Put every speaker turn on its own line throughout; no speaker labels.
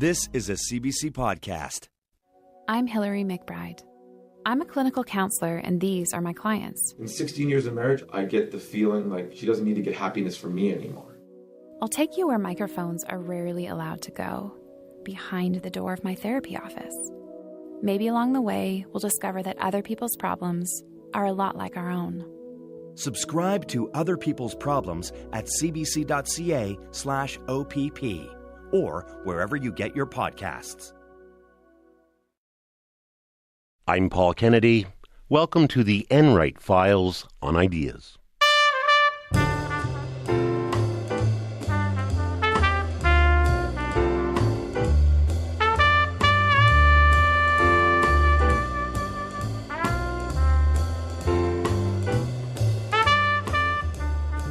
This is a CBC podcast.
I'm Hillary McBride. I'm a clinical counselor, and these are my clients.
In 16 years of marriage, I get the feeling like she doesn't need to get happiness from me anymore.
I'll take you where microphones are rarely allowed to go, behind the door of my therapy office. Maybe along the way, we'll discover that other people's problems are a lot like our own.
Subscribe to Other People's Problems at cbc.ca/OPP or wherever you get your podcasts.
I'm Paul Kennedy. Welcome to the Enright Files on Ideas.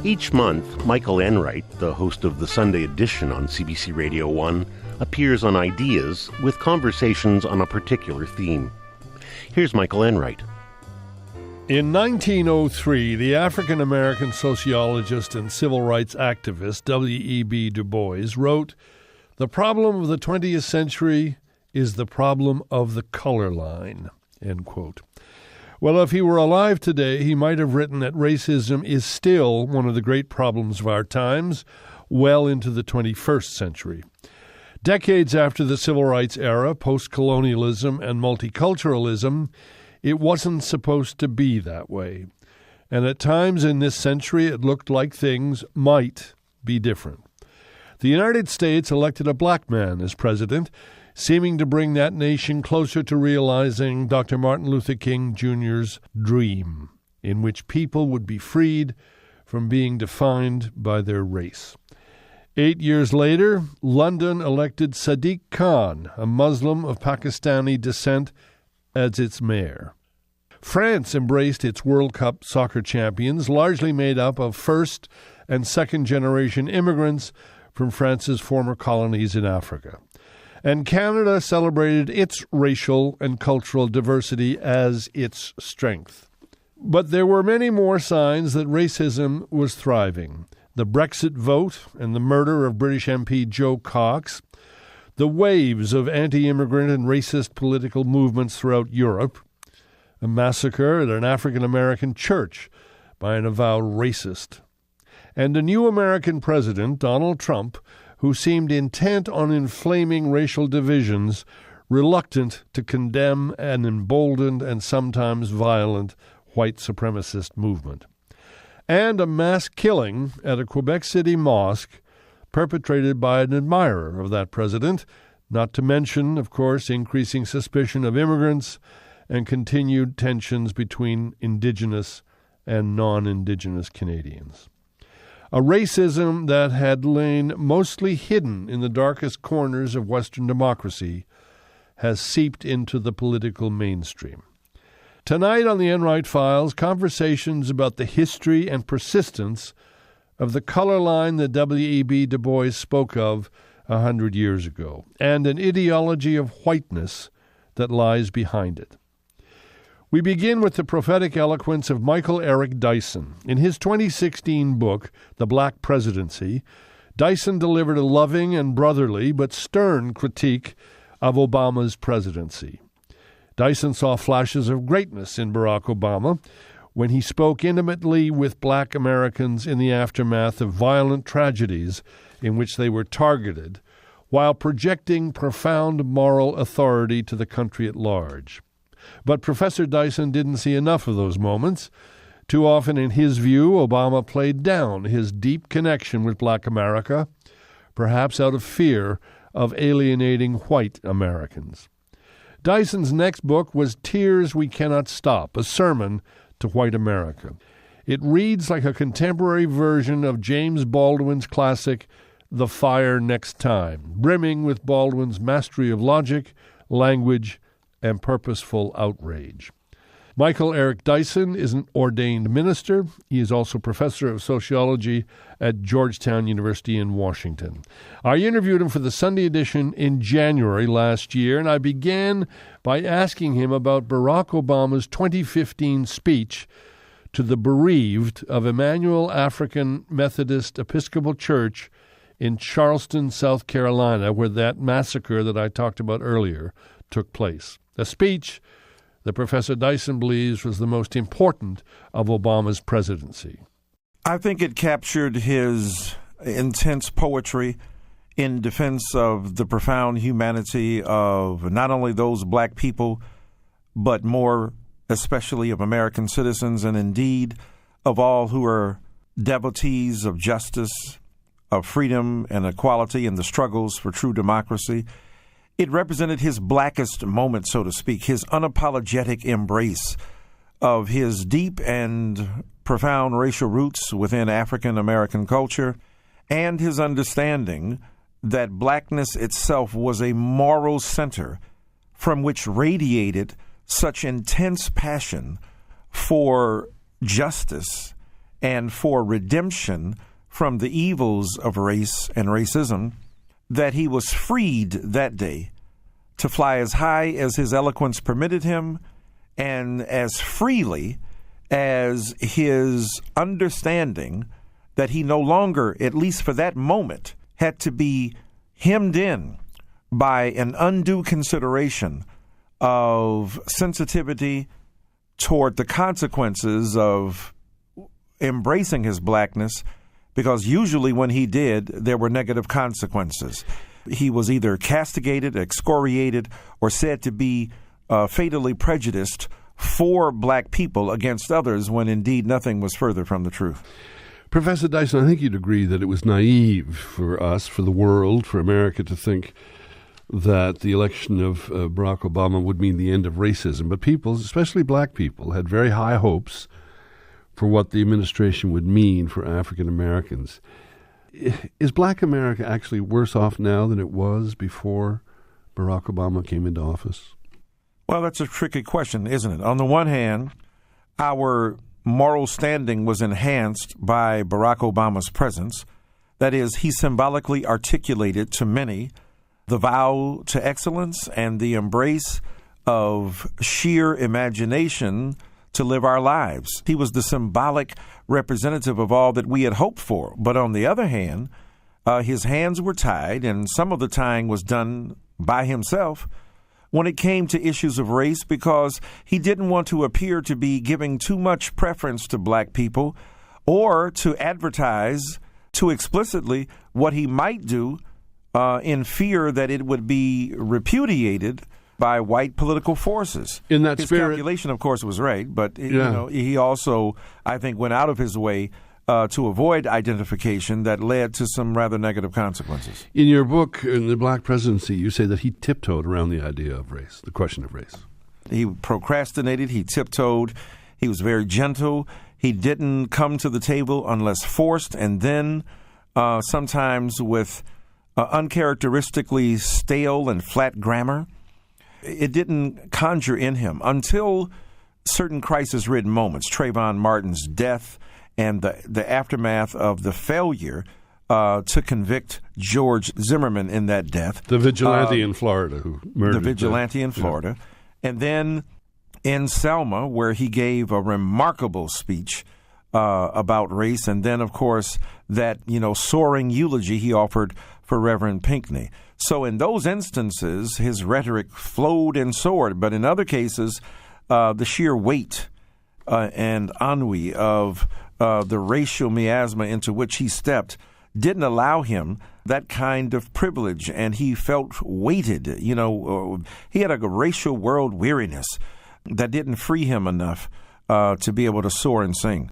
Each month, Michael Enright, the host of the Sunday edition on CBC Radio 1, appears on Ideas with conversations on a particular theme. Here's Michael Enright.
In 1903, the African-American sociologist and civil rights activist W.E.B. Du Bois wrote, "The problem of the 20th century is the problem of the color line," end quote. Well, if he were alive today, he might have written that racism is still one of the great problems of our times, well into the 21st century. Decades after the civil rights era, post-colonialism and multiculturalism, it wasn't supposed to be that way. And at times in this century, it looked like things might be different. The United States elected a black man as president, seeming to bring that nation closer to realizing Dr. Martin Luther King Jr.'s dream, in which people would be freed from being defined by their race. 8 years later, London elected Sadiq Khan, a Muslim of Pakistani descent, as its mayor. France embraced its World Cup soccer champions, largely made up of first- and second-generation immigrants from France's former colonies in Africa. And Canada celebrated its racial and cultural diversity as its strength. But there were many more signs that racism was thriving. The Brexit vote and the murder of British MP Joe Cox, the waves of anti-immigrant and racist political movements throughout Europe, a massacre at an African-American church by an avowed racist, and a new American president, Donald Trump, who seemed intent on inflaming racial divisions, reluctant to condemn an emboldened and sometimes violent white supremacist movement. And a mass killing at a Quebec City mosque perpetrated by an admirer of that president, not to mention, of course, increasing suspicion of immigrants and continued tensions between Indigenous and non-Indigenous Canadians. A racism that had lain mostly hidden in the darkest corners of Western democracy has seeped into the political mainstream. Tonight on the Enright Files, conversations about the history and persistence of the color line that W.E.B. Du Bois spoke of 100 years ago, and an ideology of whiteness that lies behind it. We begin with the prophetic eloquence of Michael Eric Dyson. In his 2016 book, The Black Presidency, Dyson delivered a loving and brotherly but stern critique of Obama's presidency. Dyson saw flashes of greatness in Barack Obama when he spoke intimately with black Americans in the aftermath of violent tragedies in which they were targeted, while projecting profound moral authority to the country at large. But Professor Dyson didn't see enough of those moments. Too often, in his view, Obama played down his deep connection with black America, perhaps out of fear of alienating white Americans. Dyson's next book was Tears We Cannot Stop, a sermon to white America. It reads like a contemporary version of James Baldwin's classic The Fire Next Time, brimming with Baldwin's mastery of logic, language, and purposeful outrage. Michael Eric Dyson is an ordained minister. He is also professor of sociology at Georgetown University in Washington. I interviewed him for the Sunday edition in January last year, and I began by asking him about Barack Obama's 2015 speech to the bereaved of Emmanuel African Methodist Episcopal Church in Charleston, South Carolina, where that massacre that I talked about earlier took place. A speech that Professor Dyson believes was the most important of Obama's presidency.
I think it captured his intense poetry in defense of the profound humanity of not only those black people, but more especially of American citizens, and indeed of all who are devotees of justice, of freedom and equality and the struggles for true democracy. It represented his blackest moment, so to speak, his unapologetic embrace of his deep and profound racial roots within African American culture, and his understanding that blackness itself was a moral center from which radiated such intense passion for justice and for redemption from the evils of race and racism, that he was freed that day to fly as high as his eloquence permitted him and as freely as his understanding that he no longer, at least for that moment, had to be hemmed in by an undue consideration of sensitivity toward the consequences of embracing his blackness, because usually when he did, there were negative consequences. He was either castigated, excoriated, or said to be fatally prejudiced for black people against others, when indeed nothing was further from the truth.
Professor Dyson, I think you'd agree that it was naive for us, for the world, for America to think that the election of Barack Obama would mean the end of racism. But people, especially black people, had very high hopes for what the administration would mean for African Americans. Is black America actually worse off now than it was before Barack Obama came into office?
Well, that's a tricky question, isn't it? On the one hand, our moral standing was enhanced by Barack Obama's presence. That is, he symbolically articulated to many the vow to excellence and the embrace of sheer imagination to live our lives. He was the symbolic representative of all that we had hoped for. But on the other hand, his hands were tied, and some of the tying was done by himself when it came to issues of race, because he didn't want to appear to be giving too much preference to black people or to advertise too explicitly what he might do in fear that it would be repudiated by white political forces.
In that
his
spirit,
calculation, of course, was right, but he also, I think, went out of his way to avoid identification that led to some rather negative consequences.
In your book, in The Black Presidency, you say that he tiptoed around the idea of race, the question of race.
He procrastinated, he tiptoed, he was very gentle, he didn't come to the table unless forced, and then sometimes with uncharacteristically stale and flat grammar. It didn't conjure in him until certain crisis-ridden moments, Trayvon Martin's death and the aftermath of the failure to convict George Zimmerman in that death.
The vigilante in Florida who murdered.
The vigilante in Florida. Yeah. And then in Selma, where he gave a remarkable speech about race. And then, of course, that, soaring eulogy he offered for Reverend Pinckney. So in those instances, his rhetoric flowed and soared. But in other cases, the sheer weight and ennui of the racial miasma into which he stepped didn't allow him that kind of privilege, and he felt weighted. He had a racial world weariness that didn't free him enough to be able to soar and sing.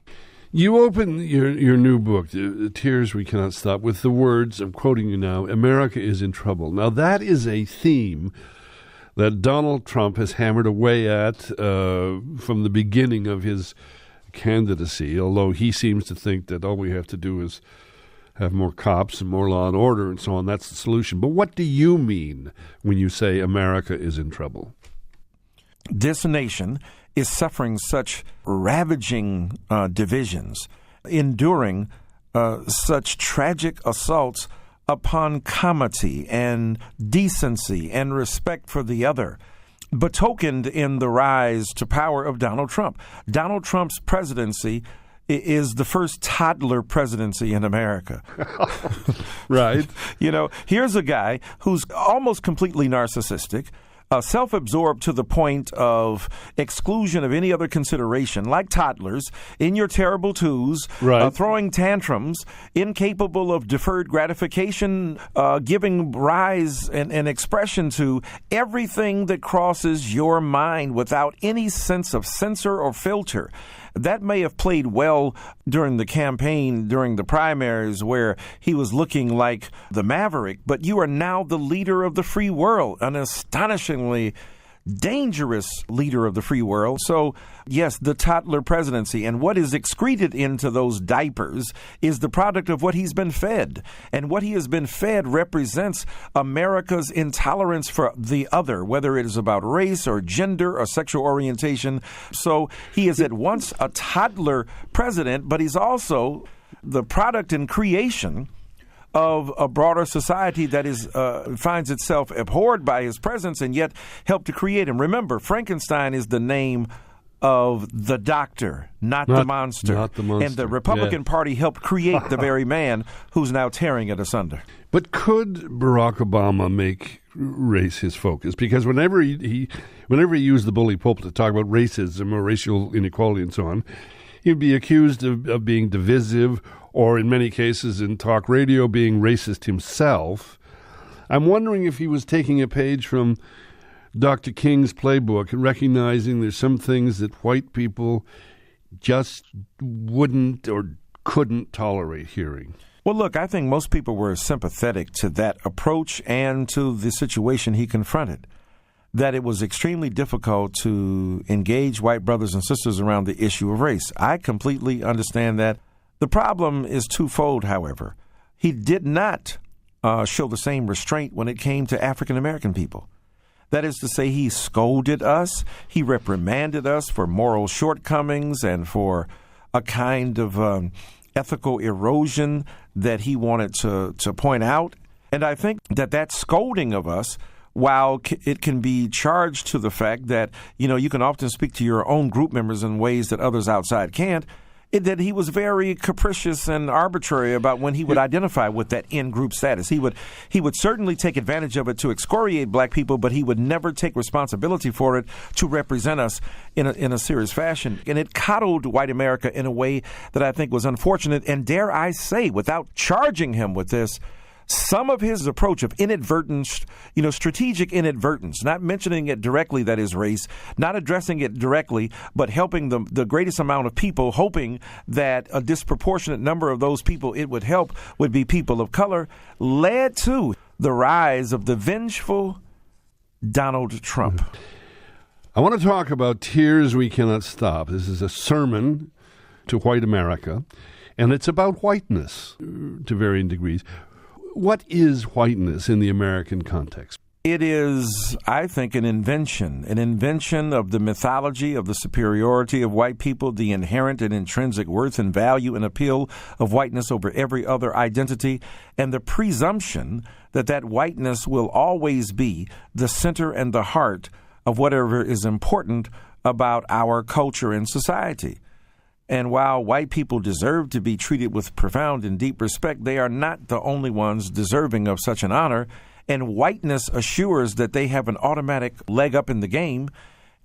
You open your new book, Tears We Cannot Stop, with the words, I'm quoting you now, "America is in trouble." Now, that is a theme that Donald Trump has hammered away at from the beginning of his candidacy, although he seems to think that all we have to do is have more cops and more law and order and so on. That's the solution. But what do you mean when you say America is in trouble?
This nation is suffering such ravaging divisions, enduring such tragic assaults upon comity and decency and respect for the other, betokened in the rise to power of Donald Trump. Donald Trump's presidency is the first toddler presidency in America.
Right.
Here's a guy who's almost completely narcissistic, self-absorbed to the point of exclusion of any other consideration, like toddlers, in your terrible twos,
right.
Throwing tantrums, incapable of deferred gratification, giving rise and expression to everything that crosses your mind without any sense of censor or filter. That may have played well during the campaign, during the primaries, where he was looking like the maverick, but you are now the leader of the free world, an astonishingly dangerous leader of the free world. So, yes, the toddler presidency, and what is excreted into those diapers is the product of what he's been fed. And what he has been fed represents America's intolerance for the other, whether it is about race or gender or sexual orientation. So he is at once a toddler president, but he's also the product and creation of a broader society that finds itself abhorred by his presence and yet helped to create him. Remember, Frankenstein is the name of the doctor, not the monster.
Not the monster.
And the Republican Party helped create the very man who's now tearing it asunder.
But could Barack Obama make race his focus? Because whenever he used the bully pulpit to talk about racism or racial inequality and so on, he'd be accused of being divisive, or in many cases in talk radio being racist himself. I'm wondering if he was taking a page from Dr. King's playbook and recognizing there's some things that white people just wouldn't or couldn't tolerate hearing.
Well, look, I think most people were sympathetic to that approach and to the situation he confronted, that it was extremely difficult to engage white brothers and sisters around the issue of race. I completely understand that. The problem is twofold, however. He did not show the same restraint when it came to African American people. That is to say, he scolded us, he reprimanded us for moral shortcomings and for a kind of ethical erosion that he wanted to point out. And I think that scolding of us, while it can be charged to the fact that, you can often speak to your own group members in ways that others outside can't, that he was very capricious and arbitrary about when he would identify with that in-group status. He would certainly take advantage of it to excoriate black people, but he would never take responsibility for it to represent us in a serious fashion. And it coddled white America in a way that I think was unfortunate. And dare I say, without charging him with this, some of his approach of inadvertent, strategic inadvertence, not mentioning it directly, that is race, not addressing it directly, but helping the greatest amount of people, hoping that a disproportionate number of those people it would help would be people of color, led to the rise of the vengeful Donald Trump.
I want to talk about Tears We Cannot Stop. This is a sermon to white America, and it's about whiteness to varying degrees. What is whiteness in the American context?
It is, I think, an invention of the mythology of the superiority of white people, the inherent and intrinsic worth and value and appeal of whiteness over every other identity, and the presumption that whiteness will always be the center and the heart of whatever is important about our culture and society. And while white people deserve to be treated with profound and deep respect, they are not the only ones deserving of such an honor. And whiteness assures that they have an automatic leg up in the game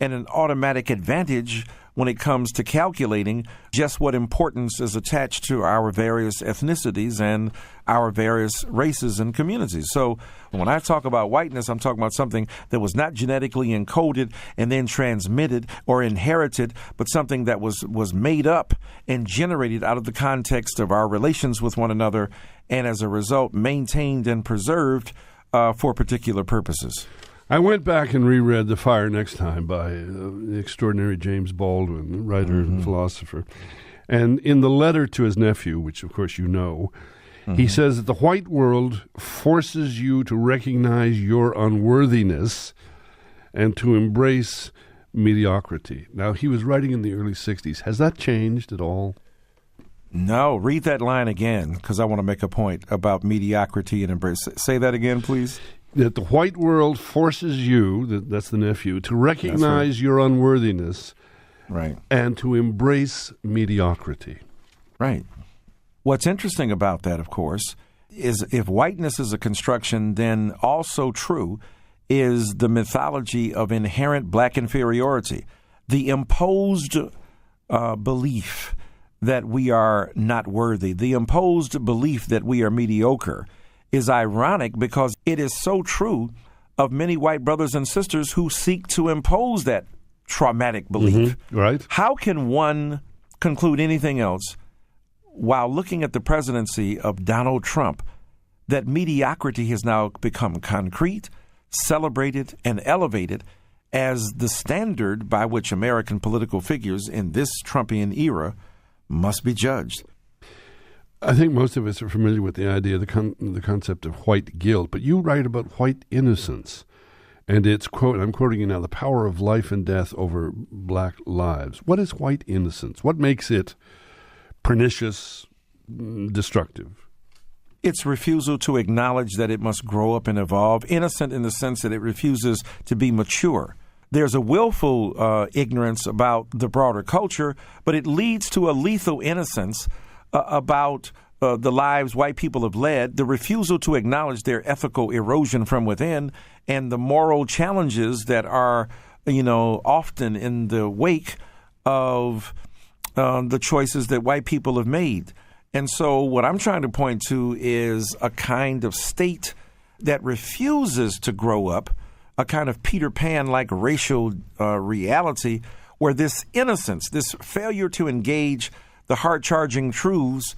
and an automatic advantage when it comes to calculating just what importance is attached to our various ethnicities and our various races and communities. So when I talk about whiteness, I'm talking about something that was not genetically encoded and then transmitted or inherited, but something that was made up and generated out of the context of our relations with one another, and as a result maintained and preserved for particular purposes.
I went back and reread The Fire Next Time by the extraordinary James Baldwin, writer and philosopher. And in the letter to his nephew, which of course you know, he says that the white world forces you to recognize your unworthiness and to embrace mediocrity. Now, he was writing in the early 60s. Has that changed at all?
No. Read that line again, because I want to make a point about mediocrity and embrace. Say that again, please.
That the white world forces you, that's the nephew, to recognize your unworthiness,
right,
and to embrace mediocrity.
Right. What's interesting about that, of course, is if whiteness is a construction, then also true is the mythology of inherent black inferiority, the imposed belief that we are not worthy, the imposed belief that we are mediocre is ironic because it is so true of many white brothers and sisters who seek to impose that traumatic belief.
Right.
How can one conclude anything else while looking at the presidency of Donald Trump that mediocrity has now become concrete, celebrated, and elevated as the standard by which American political figures in this Trumpian era must be judged?
I think most of us are familiar with the idea, the concept of white guilt, but you write about white innocence. And it's, quote, I'm quoting you now, the power of life and death over black lives. What is white innocence? What makes it pernicious, destructive?
Its refusal to acknowledge that it must grow up and evolve, innocent in the sense that it refuses to be mature. There's a willful ignorance about the broader culture, but it leads to a lethal innocence about the lives white people have led, the refusal to acknowledge their ethical erosion from within, and the moral challenges that are, often in the wake of the choices that white people have made. And so what I'm trying to point to is a kind of state that refuses to grow up, a kind of Peter Pan-like racial reality where this innocence, this failure to engage the hard-charging truths.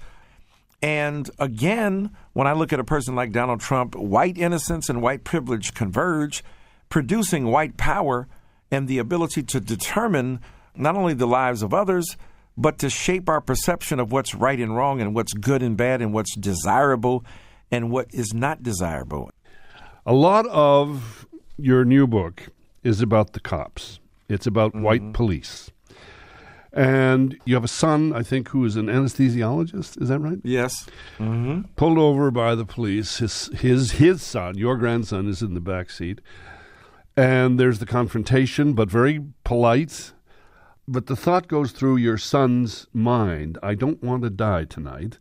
And again, when I look at a person like Donald Trump, white innocence and white privilege converge, producing white power and the ability to determine not only the lives of others, but to shape our perception of what's right and wrong and what's good and bad and what's desirable and what is not desirable.
A lot of your new book is about the cops. It's about white police. And you have a son, I think, who is an anesthesiologist. Is that right?
Yes. Mm-hmm.
Pulled over by the police. His son, your grandson, is in the back seat. And there's the confrontation, but very polite. But the thought goes through your son's mind, I don't want to die tonight,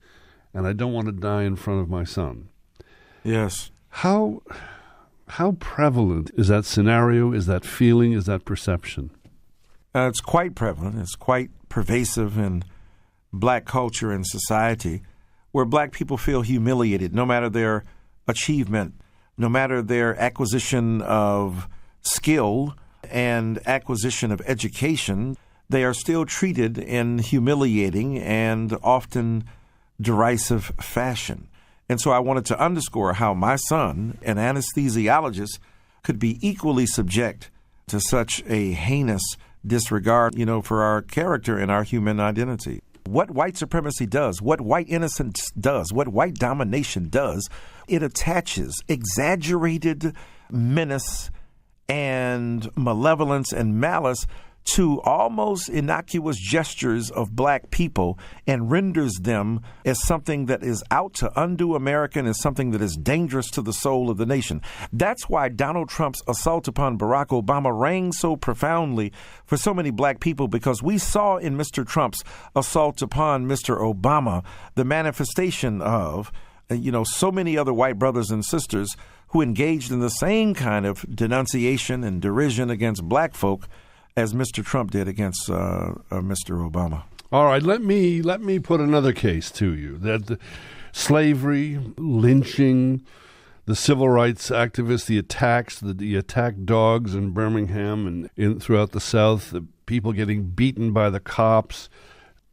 and I don't want to die in front of my son.
Yes.
How prevalent is that scenario, is that feeling, is that perception?
It's quite prevalent. It's quite pervasive in black culture and society, where black people feel humiliated no matter their achievement, no matter their acquisition of skill and acquisition of education. They are still treated in humiliating and often derisive fashion. And so I wanted to underscore how my son, an anesthesiologist, could be equally subject to such a heinous disregard, for our character and our human identity. What white supremacy does, what white innocence does, what white domination does, it attaches exaggerated menace and malevolence and malice to almost innocuous gestures of black people and renders them as something that is out to undo America and as something that is dangerous to the soul of the nation. That's why Donald Trump's assault upon Barack Obama rang so profoundly for so many black people, because we saw in Mr. Trump's assault upon Mr. Obama the manifestation of, so many other white brothers and sisters who engaged in the same kind of denunciation and derision against black folk as Mr. Trump did against Mr. Obama.
All right, let me put another case to you. That the slavery, lynching, the civil rights activists, the attacks, the attack dogs in Birmingham and throughout the South, the people getting beaten by the cops,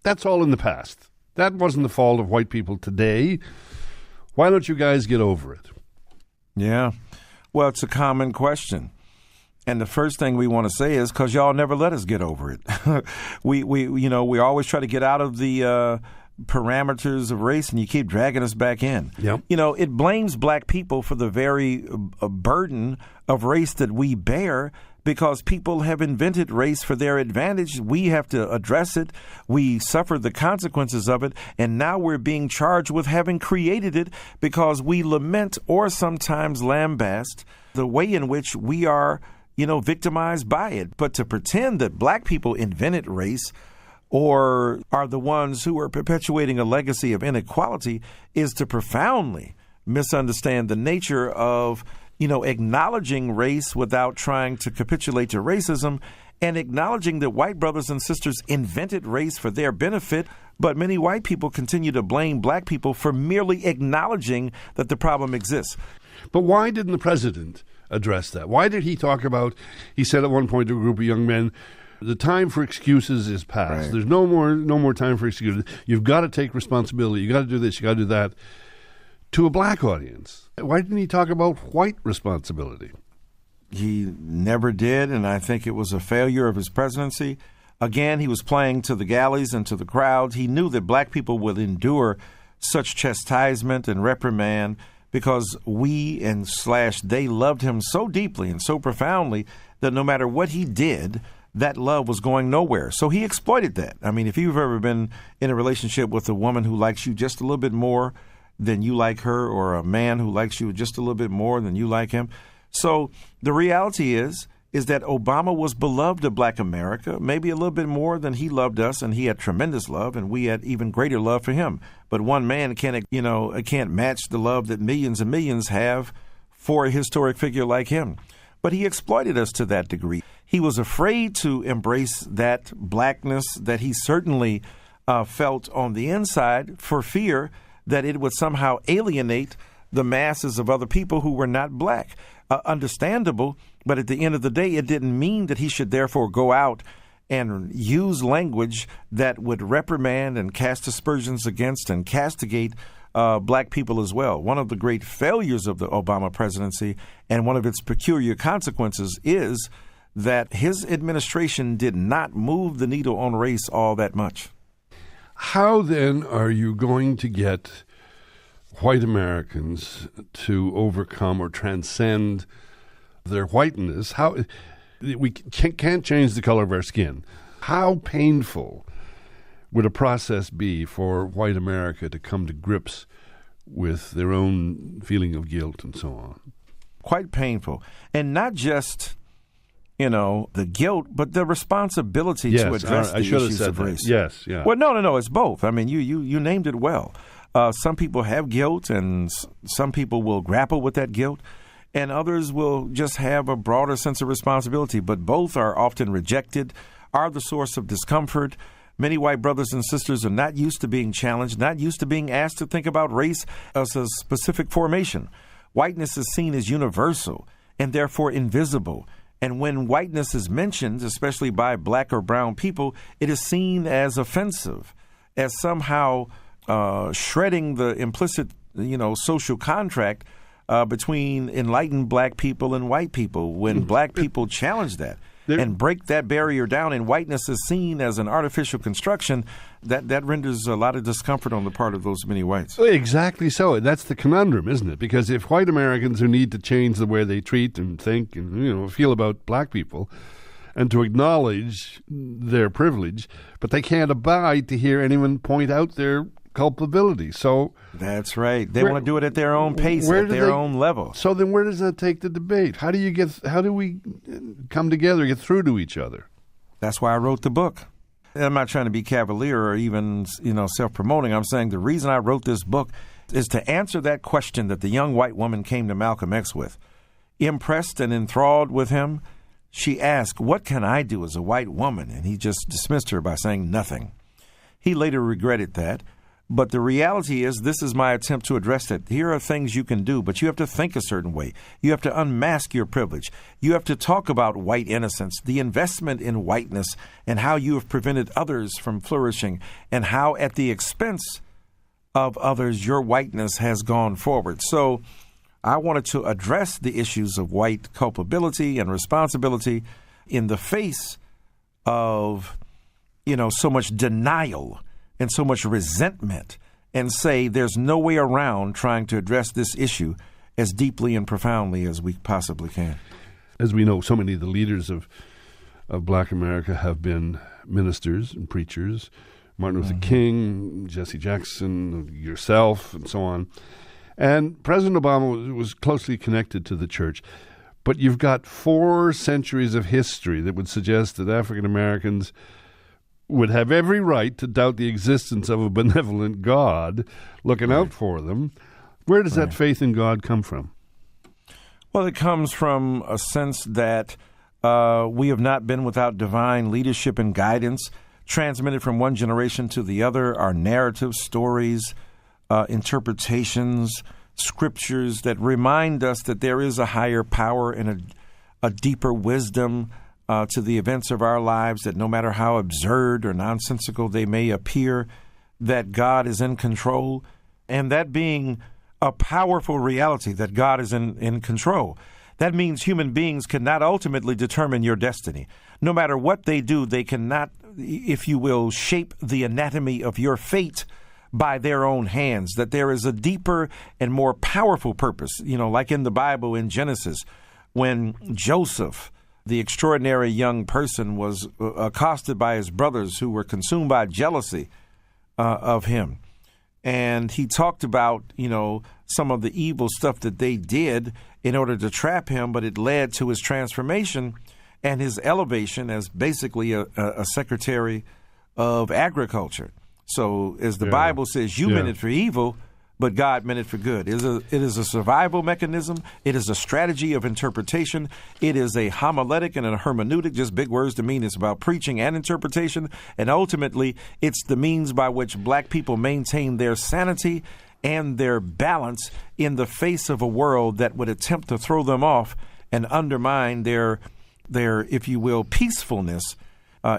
that's all in the past. That wasn't the fault of white people today. Why don't you guys get over it?
Yeah, well, it's a common question. And the first thing we want to say is because y'all never let us get over it. we always try to get out of the parameters of race, and you keep dragging us back in.
Yep.
It blames black people for the very burden of race that we bear, because people have invented race for their advantage. We have to address it. We suffered the consequences of it, and now we're being charged with having created it because we lament or sometimes lambaste the way in which we are victimized by it. But to pretend that black people invented race or are the ones who are perpetuating a legacy of inequality is to profoundly misunderstand the nature of, acknowledging race without trying to capitulate to racism, and acknowledging that white brothers and sisters invented race for their benefit, but many white people continue to blame black people for merely acknowledging that the problem exists.
But why didn't the president address that? Why did he talk about, he said at one point to a group of young men, the time for excuses is past.
Right.
There's no more time for excuses. You've got to take responsibility. You've got to do this. You've got to do that. To a black audience. Why didn't he talk about white responsibility?
He never did, and I think it was a failure of his presidency. Again, he was playing to the galleys and to the crowds. He knew that black people would endure such chastisement and reprimand because they loved him so deeply and so profoundly that no matter what he did, that love was going nowhere. So he exploited that. I mean, if you've ever been in a relationship with a woman who likes you just a little bit more than you like her, or a man who likes you just a little bit more than you like him. So the reality is that Obama was beloved of black America, maybe a little bit more than he loved us, and he had tremendous love, and we had even greater love for him. But one man can't match the love that millions and millions have for a historic figure like him. But he exploited us to that degree. He was afraid to embrace that blackness that he certainly felt on the inside for fear that it would somehow alienate the masses of other people who were not black. Understandable, but at the end of the day, it didn't mean that he should therefore go out and use language that would reprimand and cast aspersions against and castigate black people as well. One of the great failures of the Obama presidency and one of its peculiar consequences is that his administration did not move the needle on race all that much.
How then are you going to get white Americans to overcome or transcend their whiteness? How we can't change the color of our skin. How painful would a process be for white America to come to grips with their own feeling of guilt and so on?
Quite painful. And not just, the guilt, but the responsibility to address the issues of race.
Yes, yeah.
Well, no, it's both. I mean, you named it well. Some people have guilt, and some people will grapple with that guilt, and others will just have a broader sense of responsibility. But both are often rejected, are the source of discomfort. Many white brothers and sisters are not used to being challenged, not used to being asked to think about race as a specific formation. Whiteness is seen as universal and therefore invisible. And when whiteness is mentioned, especially by black or brown people, it is seen as offensive, as somehow shredding the implicit, social contract between enlightened black people and white people. When black people challenge that and break that barrier down, and whiteness is seen as an artificial construction, that renders a lot of discomfort on the part of those many whites.
Exactly so. That's the conundrum, isn't it? Because if white Americans who need to change the way they treat and think and feel about black people, and to acknowledge their privilege, but they can't abide to hear anyone point out their culpability. So
that's right. They want to do it at their own pace, at their own level.
So then where does that take the debate? How do we come together, get through to each other?
That's why I wrote the book. I'm not trying to be cavalier or even, self-promoting. I'm saying the reason I wrote this book is to answer that question that the young white woman came to Malcolm X with. Impressed and enthralled with him, she asked, "What can I do as a white woman?" And he just dismissed her by saying nothing. He later regretted that. But the reality is, this is my attempt to address that. Here are things you can do, but you have to think a certain way. You have to unmask your privilege. You have to talk about white innocence, the investment in whiteness, and how you have prevented others from flourishing, and how at the expense of others, your whiteness has gone forward. So I wanted to address the issues of white culpability and responsibility in the face of, so much denial and so much resentment, and say there's no way around trying to address this issue as deeply and profoundly as we possibly can.
As we know, so many of the leaders of black America have been ministers and preachers. Martin Luther King, Jesse Jackson, yourself, and so on. And President Obama was closely connected to the church. But you've got 4 centuries of history that would suggest that African Americans would have every right to doubt the existence of a benevolent God looking out for them. Where does that faith in God come from?
Well, it comes from a sense that we have not been without divine leadership and guidance transmitted from one generation to the other. Our narratives, stories, interpretations, scriptures that remind us that there is a higher power and a deeper wisdom to the events of our lives, that no matter how absurd or nonsensical they may appear, that God is in control. And that being a powerful reality, that God is in control, that means human beings cannot ultimately determine your destiny. No matter what they do, they cannot, if you will, shape the anatomy of your fate by their own hands, that there is a deeper and more powerful purpose. Like in the Bible in Genesis, when Joseph, the extraordinary young person, was accosted by his brothers who were consumed by jealousy of him. And he talked about, some of the evil stuff that they did in order to trap him, but it led to his transformation and his elevation as basically a secretary of agriculture. So as the Bible says, you meant it for evil, but God meant it for good. It is a survival mechanism. It is a strategy of interpretation. It is a homiletic and a hermeneutic, just big words to mean it's about preaching and interpretation. And ultimately, it's the means by which black people maintain their sanity and their balance in the face of a world that would attempt to throw them off and undermine their if you will, peacefulness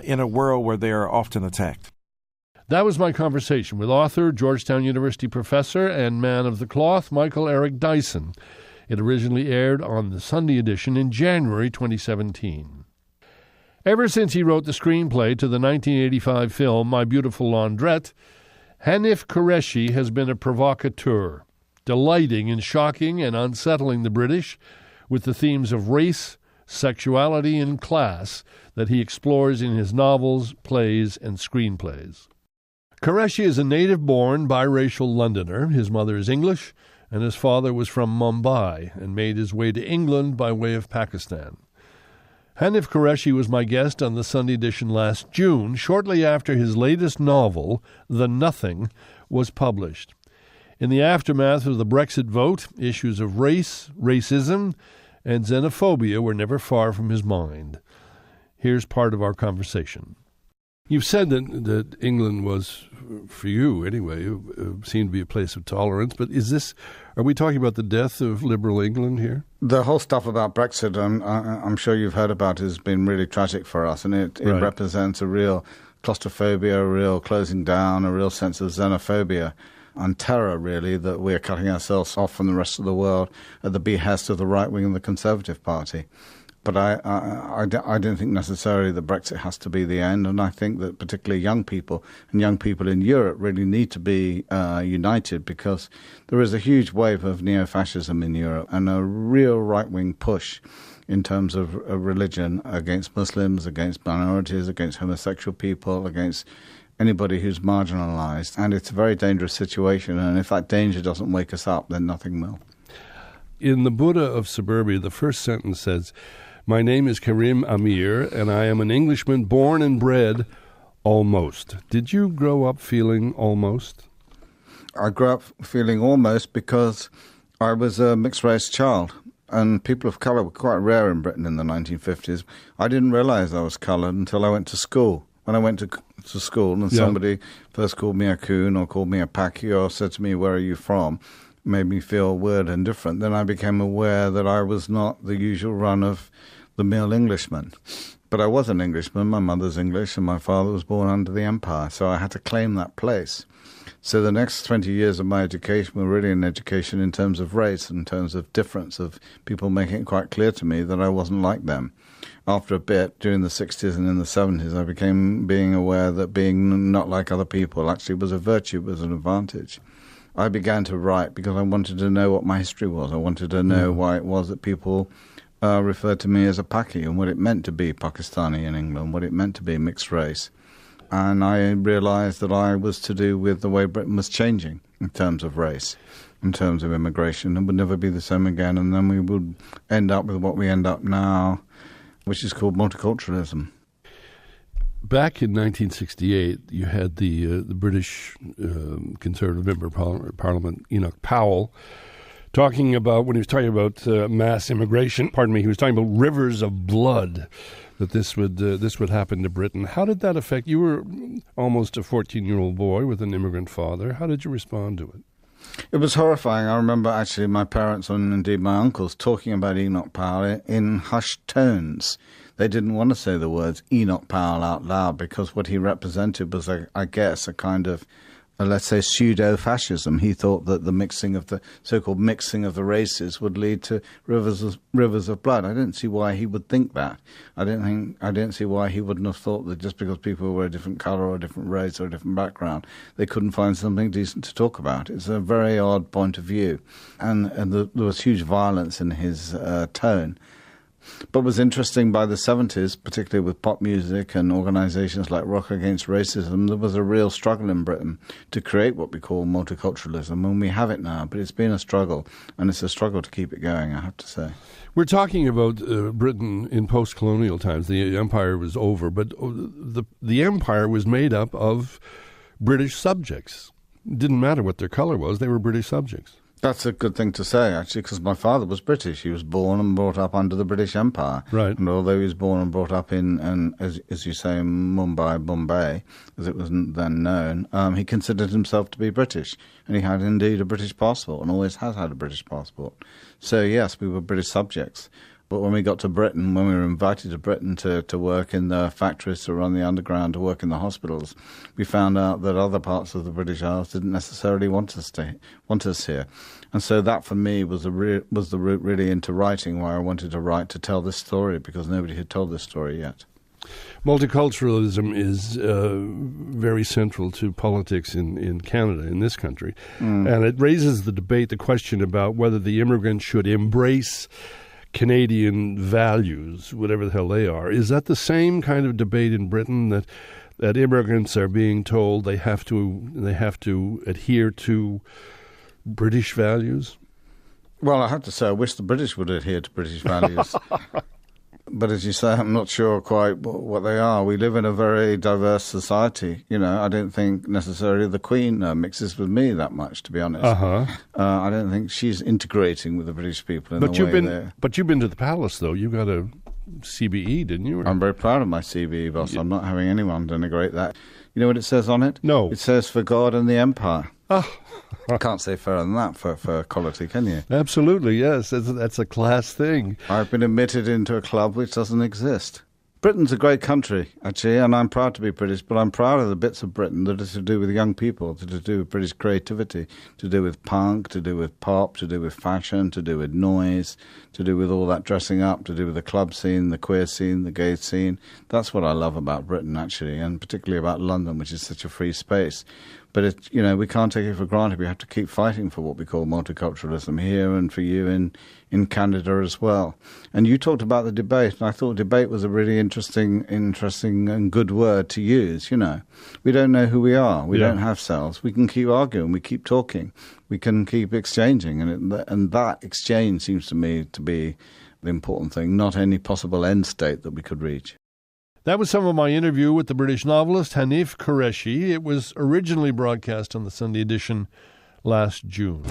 in a world where they are often attacked.
That was my conversation with author, Georgetown University professor, and man of the cloth, Michael Eric Dyson. It originally aired on the Sunday edition in January 2017. Ever since he wrote the screenplay to the 1985 film My Beautiful Laundrette, Hanif Qureshi has been a provocateur, delighting in shocking and unsettling the British with the themes of race, sexuality, and class that he explores in his novels, plays, and screenplays. Qureshi is a native-born biracial Londoner. His mother is English, and his father was from Mumbai and made his way to England by way of Pakistan. Hanif Qureshi was my guest on the Sunday edition last June, shortly after his latest novel, The Nothing, was published. In the aftermath of the Brexit vote, issues of race, racism, and xenophobia were never far from his mind. Here's part of our conversation. You've said that England was, for you anyway, seemed to be a place of tolerance, but are we talking about the death of liberal England here?
The whole stuff about Brexit, I'm sure you've heard about, has been really tragic for us, and it represents a real claustrophobia, a real closing down, a real sense of xenophobia and terror, really, that we're cutting ourselves off from the rest of the world at the behest of the right wing and the Conservative Party. But I don't think necessarily that Brexit has to be the end, and I think that particularly young people and young people in Europe really need to be united, because there is a huge wave of neo-fascism in Europe and a real right-wing push in terms of religion against Muslims, against minorities, against homosexual people, against anybody who's marginalized. And it's a very dangerous situation, and if that danger doesn't wake us up, then nothing will.
In the Buddha of Suburbia, the first sentence says, "My name is Karim Amir, and I am an Englishman born and bred almost." Did you grow up feeling almost?
I grew up feeling almost because I was a mixed-race child, and people of colour were quite rare in Britain in the 1950s. I didn't realise I was coloured until I went to school. When I went to school and somebody first called me a coon or called me a Paki or said to me, "Where are you from?" made me feel weird and different. Then I became aware that I was not the usual run of the male Englishman. But I was an Englishman. My mother's English and my father was born under the Empire, so I had to claim that place. So the next 20 years of my education were really an education in terms of race, in terms of difference, of people making it quite clear to me that I wasn't like them. After a bit, during the 60s and in the 70s, I became being aware that being not like other people actually was a virtue, was an advantage. I began to write because I wanted to know what my history was. I wanted to know why it was that people referred to me as a Paki and what it meant to be Pakistani in England, what it meant to be mixed race. And I realized that I was to do with the way Britain was changing in terms of race, in terms of immigration. It would never be the same again. And then we would end up with what we end up now, which is called multiculturalism.
back in 1968, you had the British Conservative Member of Parliament, Enoch Powell, talking about, when he was talking about mass immigration, he was talking about rivers of blood, that this would happen to Britain. How did that affect you? Were almost a 14-year-old boy with an immigrant father. How did you respond to it?
It was horrifying. I remember actually my parents and indeed my uncles talking about Enoch Powell in hushed tones. They didn't want to say the words Enoch Powell out loud because what he represented was, I guess, a kind of, let's say, pseudo-fascism. He thought that the so-called mixing of the races would lead to rivers of blood. I didn't see why he would think that. I didn't see why he wouldn't have thought that just because people were a different colour or a different race or a different background, they couldn't find something decent to talk about. It's a very odd point of view. And there was huge violence in his tone. But was interesting by the 70s, particularly with pop music and organisations like Rock Against Racism, there was a real struggle in Britain to create what we call multiculturalism, and we have it now, but it's been a struggle, and it's a struggle to keep it going, I have to say.
We're talking about Britain in post-colonial times. The empire was over, but the empire was made up of British subjects. It didn't matter what their colour was, they were British subjects.
That's a good thing to say, actually, because my father was British. He was born and brought up under the British Empire.
Right.
And although he was born and brought up in, as you say, Bombay, as it was then known, he considered himself to be British. And he had indeed a British passport and always has had a British passport. So, yes, we were British subjects. But when we got to Britain, when we were invited to Britain to work in the factories, to run the underground, to work in the hospitals, we found out that other parts of the British Isles didn't necessarily want us here. And so that, for me, was the route really into writing, why I wanted to write, to tell this story, because nobody had told this story yet.
Multiculturalism is very central to politics in Canada, in this country. And it raises the question about whether the immigrants should embrace Canadian values, whatever the hell they are. Is that the same kind of debate in Britain, that immigrants are being told they have to adhere to British values?
Well, I have to say, I wish the British would adhere to British values. But as you say, I'm not sure quite what they are. We live in a very diverse society. You know, I don't think necessarily the Queen mixes with me that much, to be honest. I don't think she's integrating with the British people in the way there.
But you've been to the palace, though. You got a CBE, didn't you?
I'm very proud of my CBE, boss. Yeah. I'm not having anyone denigrate that. You know what it says on it?
No.
It says, for God and the Empire. I can't say fairer than that for quality, can you?
Absolutely, yes. That's a class thing.
I've been admitted into a club which doesn't exist. Britain's a great country, actually, and I'm proud to be British, but I'm proud of the bits of Britain that are to do with young people, that are to do with British creativity, to do with punk, to do with pop, to do with fashion, to do with noise, to do with all that dressing up, to do with the club scene, the queer scene, the gay scene. That's what I love about Britain, actually, and particularly about London, which is such a free space. But we can't take it for granted. We have to keep fighting for what we call multiculturalism here and for you in Canada as well. And you talked about the debate, and I thought debate was a really interesting and good word to use. You know, we don't know who we are. We don't have selves. We can keep arguing. We keep talking. We can keep exchanging, and that exchange seems to me to be the important thing, not any possible end state that we could reach.
That was some of my interview with the British novelist Hanif Qureshi. It was originally broadcast on the Sunday edition last June.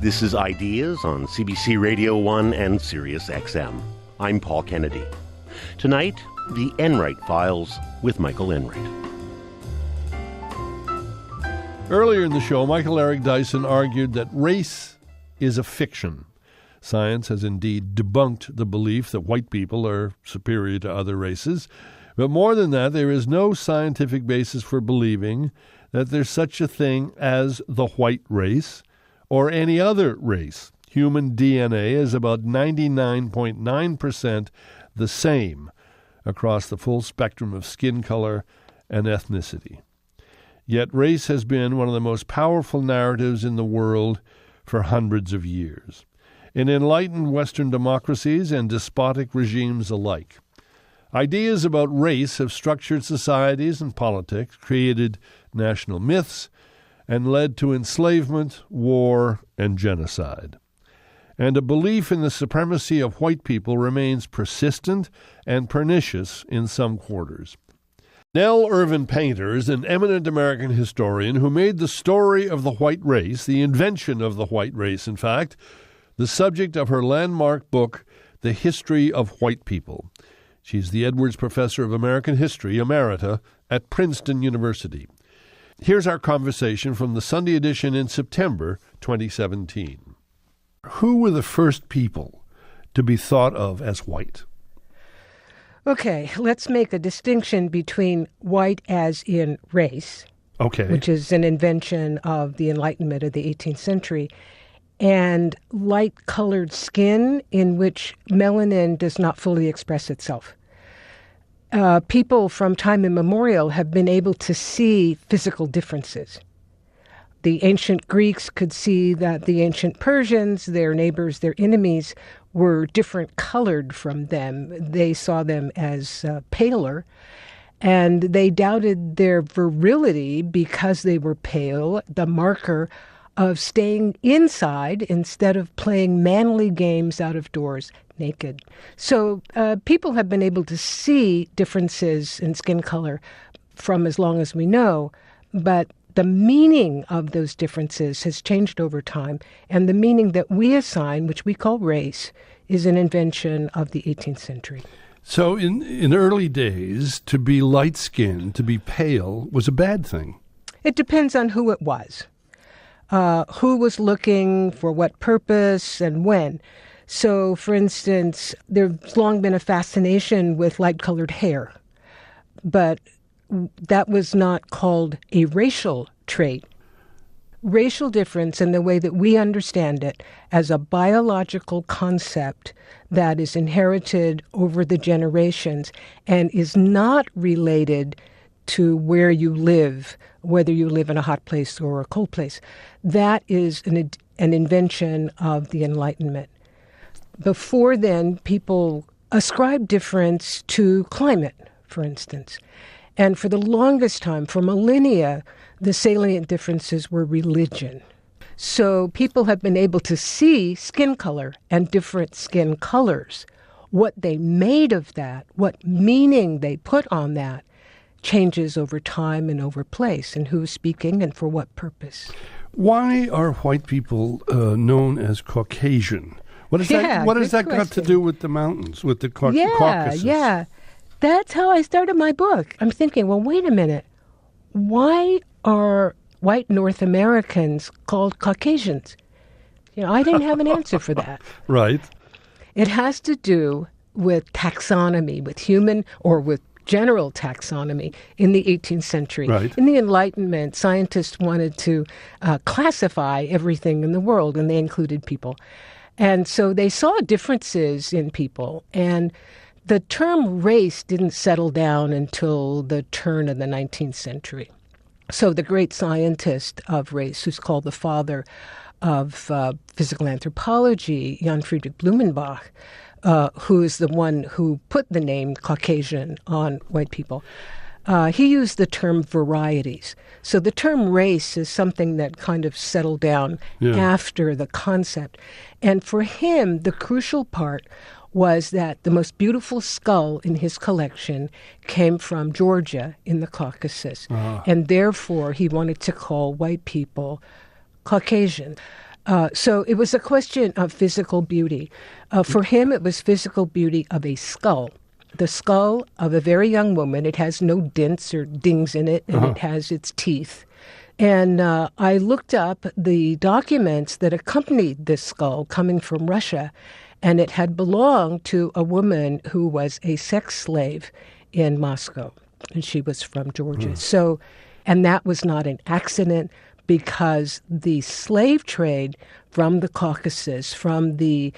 This is Ideas on CBC Radio 1 and Sirius XM. I'm Paul Kennedy. Tonight, the Enright Files with Michael Enright.
Earlier in the show, Michael Eric Dyson argued that race is a fiction. Science has indeed debunked the belief that white people are superior to other races. But more than that, there is no scientific basis for believing that there's such a thing as the white race or any other race. Human DNA is about 99.9% the same across the full spectrum of skin color and ethnicity. Yet race has been one of the most powerful narratives in the world for hundreds of years. In enlightened Western democracies and despotic regimes alike, ideas about race have structured societies and politics, created national myths, and led to enslavement, war, and genocide. and a belief in the supremacy of white people remains persistent and pernicious in some quarters. Nell Irvin Painter is an eminent American historian who made the story of the white race, the invention of the white race, in fact, the subject of her landmark book, The History of White People. She's the Edwards Professor of American History, Emerita, at Princeton University. Here's our conversation from the Sunday edition in September 2017. Who were the first people to be thought of as white?
Okay, let's make a distinction between white as in race, which is an invention of the Enlightenment of the 18th century, and light-colored skin in which melanin does not fully express itself. People from time immemorial have been able to see physical differences. The ancient Greeks could see that the ancient Persians, their neighbors, their enemies, were different colored from them. They saw them as paler, and they doubted their virility because they were pale, the marker of staying inside instead of playing manly games out of doors naked. So people have been able to see differences in skin color from as long as we know, but the meaning of those differences has changed over time, and the meaning that we assign, which we call race, is an invention of the 18th century.
So in early days, to be light-skinned, to be pale, was a bad thing.
It depends on who it was, who was looking for what purpose and when. So, for instance, there's long been a fascination with light-colored hair, but that was not called a racial trait. Racial difference in the way that we understand it as a biological concept that is inherited over the generations and is not related to where you live, whether you live in a hot place or a cold place. That is an invention of the Enlightenment. Before then, people ascribed difference to climate, for instance. And for the longest time, for millennia, the salient differences were religion. So people have been able to see skin color and different skin colors. What they made of that, what meaning they put on that, changes over time and over place, and who's speaking and for what purpose.
Why are white people known as Caucasian? What has that got to do with the mountains, with the Caucasus?
Yeah. That's how I started my book. I'm thinking, well, wait a minute. Why are white North Americans called Caucasians? I didn't have an answer for that.
Right.
It has to do with taxonomy, with human or with general taxonomy in the 18th century.
Right.
In the Enlightenment, scientists wanted to classify everything in the world, and they included people. And so they saw differences in people, and the term race didn't settle down until the turn of the 19th century. So the great scientist of race, who's called the father of physical anthropology, Jan Friedrich Blumenbach, who is the one who put the name Caucasian on white people, he used the term varieties. So the term race is something that kind of settled down after the concept. And for him, the crucial part was that the most beautiful skull in his collection came from Georgia in the Caucasus. And therefore, he wanted to call white people Caucasian. So it was a question of physical beauty. For him, it was physical beauty of a skull. The skull of a very young woman. It has no dents or dings in it, and it has its teeth. And I looked up the documents that accompanied this skull coming from Russia, and it had belonged to a woman who was a sex slave in Moscow, and she was from Georgia. So, and that was not an accident, because the slave trade from the Caucasus, from the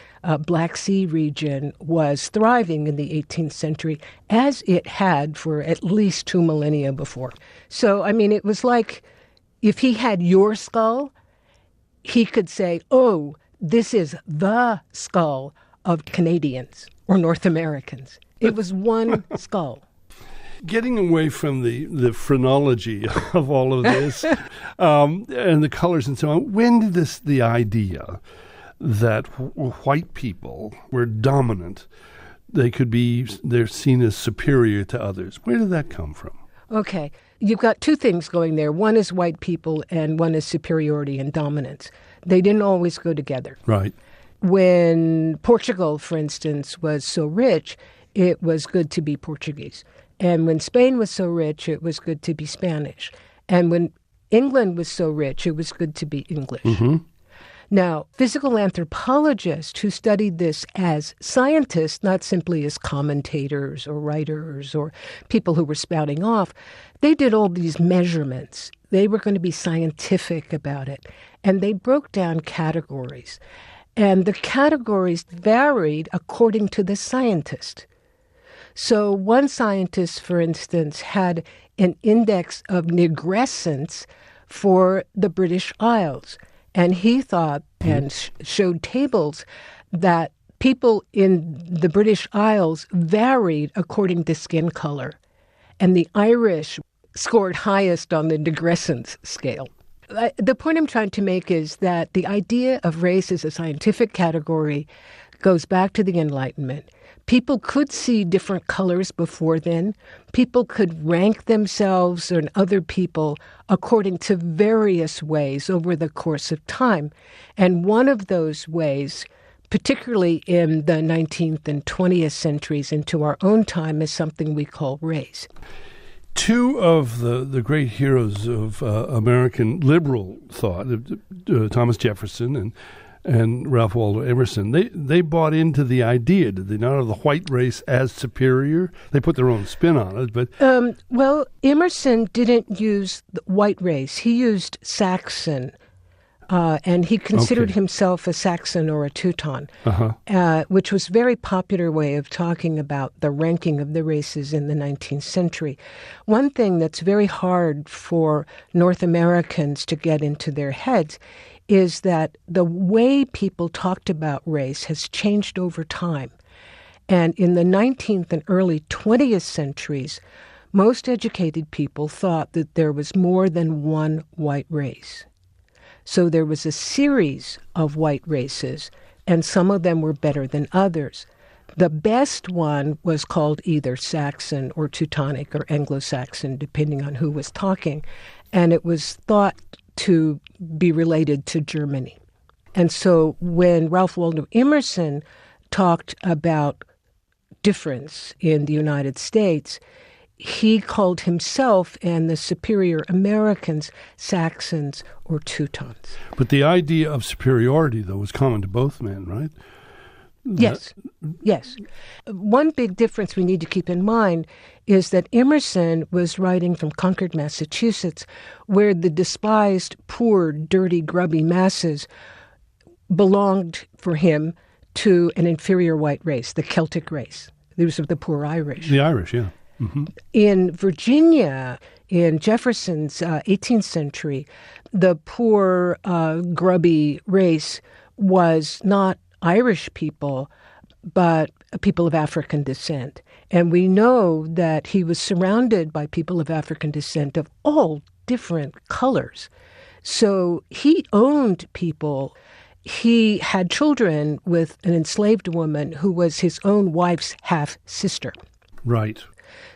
Black Sea region, was thriving in the 18th century, as it had for at least 2 millennia before. So, I mean, it was like if he had your skull, he could say, oh, this is the skull of Canadians or North Americans. It was one skull.
Getting away from the phrenology of all of this and the colors and so on, when did the idea that white people were dominant. They're seen as superior to others. Where did that come from?
Okay. You've got two things going there. One is white people and one is superiority and dominance. They didn't always go together.
Right.
When Portugal, for instance, was so rich, it was good to be Portuguese. And when Spain was so rich, it was good to be Spanish. And when England was so rich, it was good to be English. Mm-hmm. Now, physical anthropologists who studied this as scientists, not simply as commentators or writers or people who were spouting off, they did all these measurements. They were going to be scientific about it. And they broke down categories. And the categories varied according to the scientist. So one scientist, for instance, had an index of negrescence for the British Isles. And he thought and showed tables that people in the British Isles varied according to skin color. And the Irish scored highest on the negrescence scale. The point I'm trying to make is that the idea of race as a scientific category goes back to the Enlightenment. People could see different colors before then. People could rank themselves and other people according to various ways over the course of time. And one of those ways, particularly in the 19th and 20th centuries into our own time, is something we call race.
Two of the great heroes of American liberal thought, Thomas Jefferson and Ralph Waldo Emerson, they bought into the idea, did they not, of the white race as superior? They put their own spin on it, but...
Well, Emerson didn't use the white race. He used Saxon, and he considered himself a Saxon or a Teuton, which was a very popular way of talking about the ranking of the races in the 19th century. One thing that's very hard for North Americans to get into their heads is that the way people talked about race has changed over time. And in the 19th and early 20th centuries, most educated people thought that there was more than one white race. So there was a series of white races, and some of them were better than others. The best one was called either Saxon or Teutonic or Anglo-Saxon, depending on who was talking, and it was thought to be related to Germany. And so when Ralph Waldo Emerson talked about difference in the United States, he called himself and the superior Americans Saxons or Teutons.
But the idea of superiority, though, was common to both men, right?
Yes. One big difference we need to keep in mind is that Emerson was writing from Concord, Massachusetts, where the despised, poor, dirty, grubby masses belonged for him to an inferior white race, the Celtic race. These were the poor Irish.
The Irish, yeah. Mm-hmm.
In Virginia, in Jefferson's 18th century, the poor, grubby race was not Irish people, but people of African descent. And we know that he was surrounded by people of African descent of all different colors. So he owned people. He had children with an enslaved woman who was his own wife's half-sister.
Right.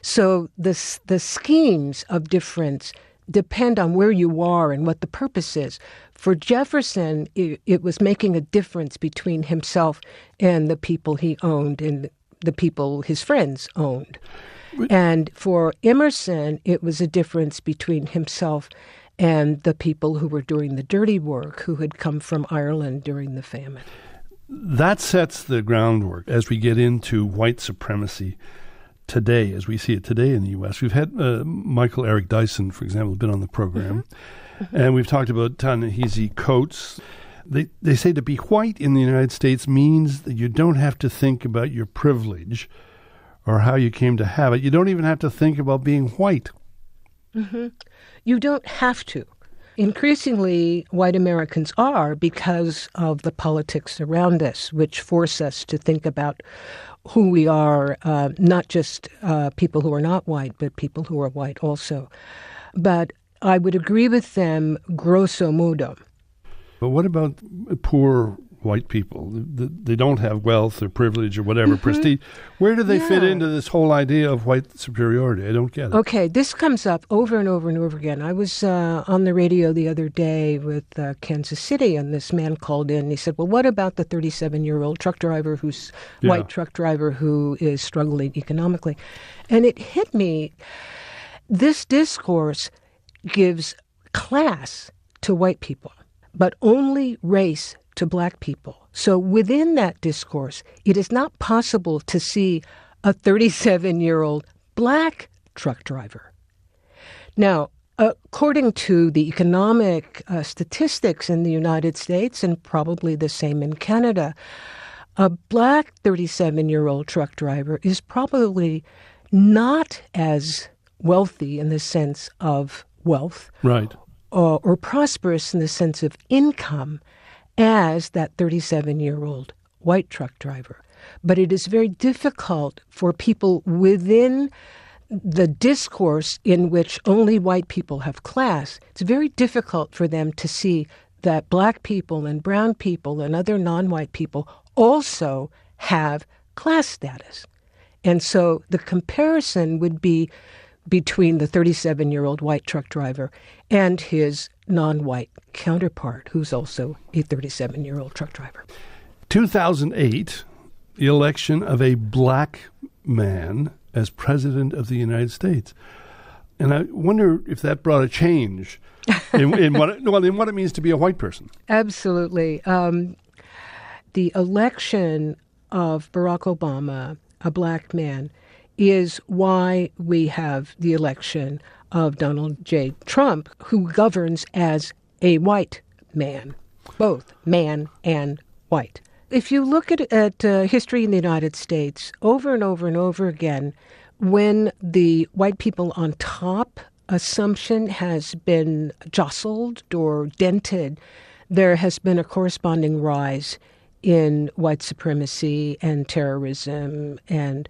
So the schemes of difference depend on where you are and what the purpose is. For Jefferson, it was making a difference between himself and the people he owned and the people his friends owned. And for Emerson, it was a difference between himself and the people who were doing the dirty work, who had come from Ireland during the famine.
That sets the groundwork as we get into white supremacy today, as we see it today in the U.S. We've had Michael Eric Dyson, for example, been on the program, and we've talked about Ta-Nehisi Coates. They say to be white in the United States means that you don't have to think about your privilege or how you came to have it. You don't even have to think about being white.
Mm-hmm. You don't have to. Increasingly, white Americans are because of the politics around us, which force us to think about who we are, not just people who are not white, but people who are white also. But I would agree with them grosso modo.
But what about poor white people. They don't have wealth or privilege or whatever, prestige. Where do they fit into this whole idea of white superiority? I don't get it.
Okay, this comes up over and over and over again. I was on the radio the other day with Kansas City, and this man called in. And he said, well, what about the 37-year-old truck driver white truck driver who is struggling economically? And it hit me. This discourse gives class to white people, but only race to black people. So within that discourse, it is not possible to see a 37-year-old black truck driver. Now, according to the economic statistics in the United States, and probably the same in Canada, a black 37-year-old truck driver is probably not as wealthy in the sense of wealth,
right,
or prosperous in the sense of income as that 37-year-old white truck driver. But it is very difficult for people within the discourse in which only white people have class. It's very difficult for them to see that black people and brown people and other non-white people also have class status. And so the comparison would be between the 37-year-old white truck driver and his non-white counterpart, who's also a 37-year-old truck driver.
2008, the election of a black man as president of the United States. And I wonder if that brought a change in what it means to be a white person.
Absolutely. The election of Barack Obama, a black man, is why we have the election of Donald J. Trump, who governs as a white man, both man and white. If you look at history in the United States, over and over and over again, when the white people on top assumption has been jostled or dented, there has been a corresponding rise in white supremacy and terrorism and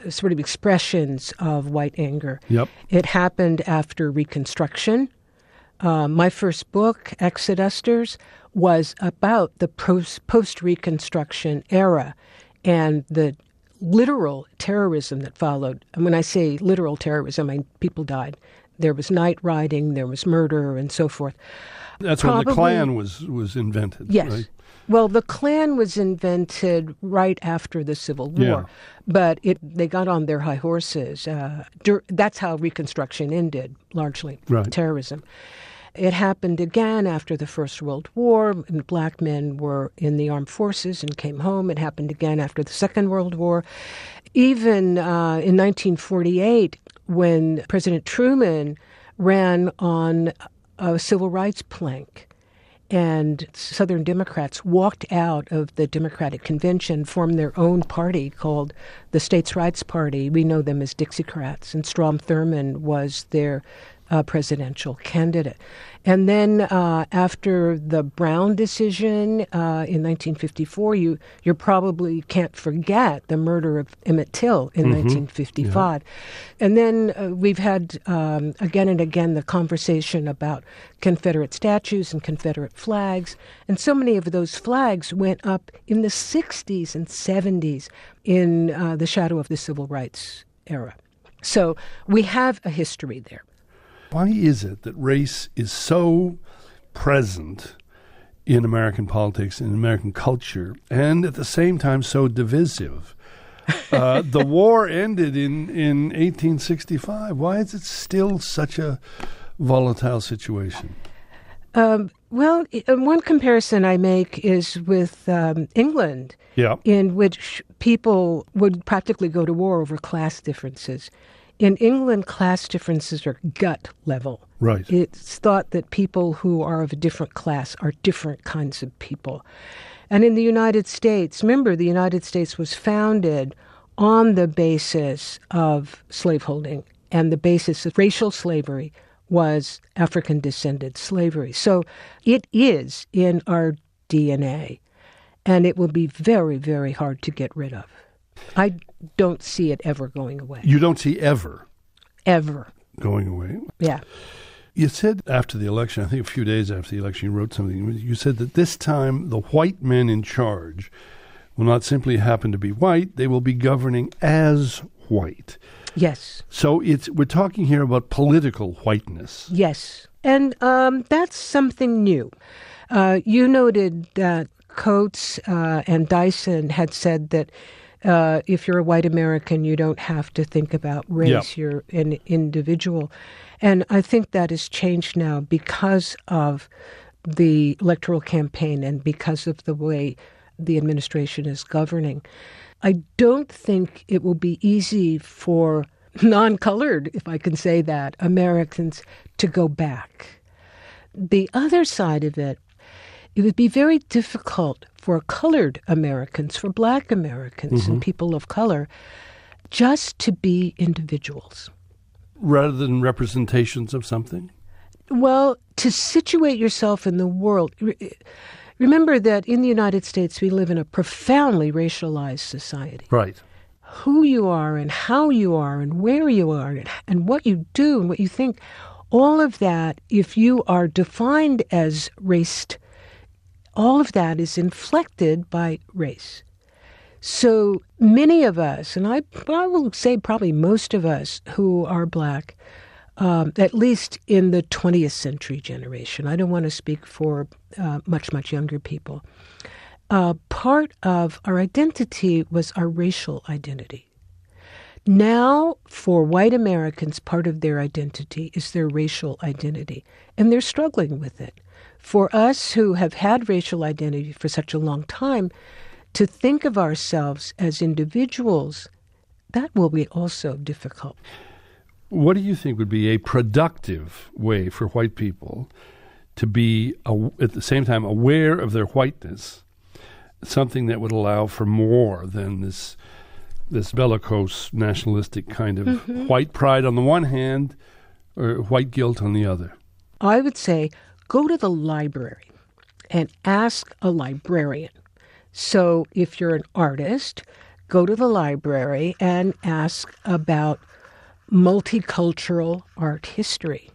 sort of expressions of white anger.
Yep.
It happened after Reconstruction. My first book, Exodusters, was about the post-Reconstruction era and the literal terrorism that followed. And when I say literal terrorism, I mean people died. There was night riding, there was murder, and so forth.
That's when the Klan was invented.
Yes.
Right?
Well, the Klan was invented right after the Civil War, but they got on their high horses. That's how Reconstruction ended, largely, terrorism. It happened again after the First World War, and black men were in the armed forces and came home. It happened again after the Second World War. Even in 1948, when President Truman ran on a civil rights plank, and Southern Democrats walked out of the Democratic Convention, formed their own party called the States' Rights Party. We know them as Dixiecrats, and Strom Thurmond was their presidential candidate. And then after the Brown decision in 1954, you probably can't forget the murder of Emmett Till in 1955. Yeah. And then we've had again and again the conversation about Confederate statues and Confederate flags. And so many of those flags went up in the 60s and 70s in the shadow of the Civil Rights era. So we have a history there.
Why is it that race is so present in American politics and American culture, and at the same time so divisive? The war ended in 1865. Why is it still such a volatile situation?
Well, one comparison I make is with England, in which people would practically go to war over class differences. In England, class differences are gut level.
Right.
It's thought that people who are of a different class are different kinds of people. And in the United States, remember, the United States was founded on the basis of slaveholding, and the basis of racial slavery was African-descended slavery. So it is in our DNA, and it will be very, very hard to get rid of. I don't see it ever going away.
You don't see ever
going
away?
Yeah.
You said after the election, I think a few days after the election, you wrote something. You said that this time the white men in charge will not simply happen to be white, they will be governing as white.
Yes.
So we're talking here about political whiteness.
Yes. And that's something new. You noted that Coates and Dyson had said that if you're a white American, you don't have to think about race.
Yeah.
You're an individual. And I think that has changed now because of the electoral campaign and because of the way the administration is governing. I don't think it will be easy for non-colored, if I can say that, Americans to go back. The other side of it would be very difficult for colored Americans, for Black Americans and people of color, just to be individuals.
Rather than representations of something?
Well, to situate yourself in the world. Remember that in the United States, we live in a profoundly racialized society.
Right.
Who you are and how you are and where you are and what you do and what you think, all of that, if you are defined as raced, all of that is inflected by race. So many of us, and I will say probably most of us who are Black, at least in the 20th century generation, I don't want to speak for much, much younger people, part of our identity was our racial identity. Now, for white Americans, part of their identity is their racial identity, and they're struggling with it. For us who have had racial identity for such a long time, to think of ourselves as individuals, that will be also difficult.
What do you think would be a productive way for white people to be, at the same time, aware of their whiteness, something that would allow for more than this bellicose, nationalistic kind of white pride on the one hand or white guilt on the other?
I would say go to the library and ask a librarian. So if you're an artist, go to the library and ask about multicultural art history.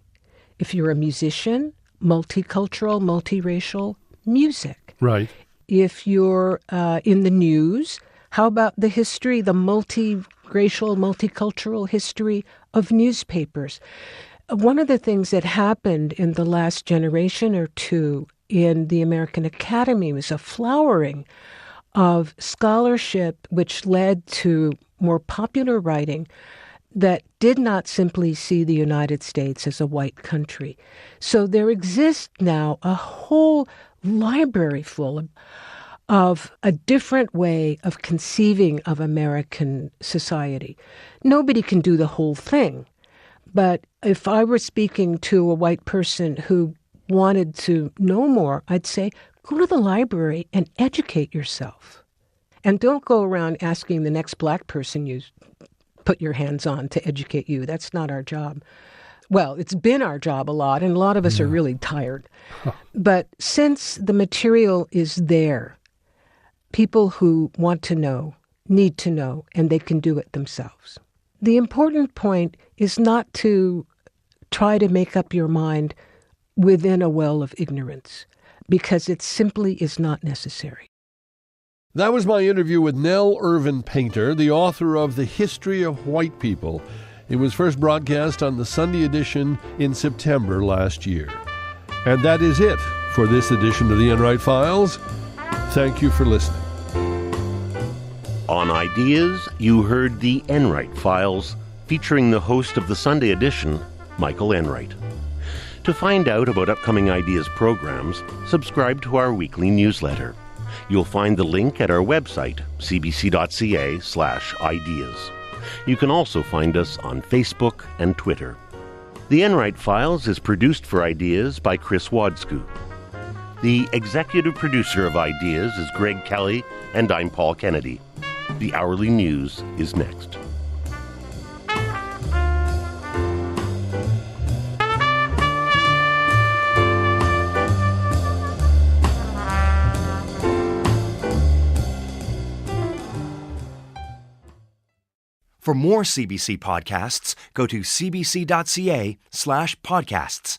If you're a musician, multicultural, multiracial music.
Right.
If you're in the news, how about the history, the multiracial, multicultural history of newspapers? One of the things that happened in the last generation or two in the American Academy was a flowering of scholarship which led to more popular writing that did not simply see the United States as a white country. So there exists now a whole library full of a different way of conceiving of American society. Nobody can do the whole thing. But if I were speaking to a white person who wanted to know more, I'd say, go to the library and educate yourself. And don't go around asking the next Black person you put your hands on to educate you. That's not our job. Well, it's been our job a lot, and a lot of us are really tired. But since the material is there, people who want to know need to know, and they can do it themselves. The important point is not to try to make up your mind within a well of ignorance, because it simply is not necessary.
That was my interview with Nell Irvin Painter, the author of The History of White People. It was first broadcast on the Sunday edition in September last year. And that is it for this edition of the Enright Files. Thank you for listening.
On Ideas, you heard the Enright Files, featuring the host of the Sunday edition, Michael Enright. To find out about upcoming Ideas programs, subscribe to our weekly newsletter. You'll find the link at our website, cbc.ca/ideas. You can also find us on Facebook and Twitter. The Enright Files is produced for Ideas by Chris Wadsku. The executive producer of Ideas is Greg Kelly, and I'm Paul Kennedy. The Hourly News is next.
For more CBC podcasts, go to cbc.ca/podcasts.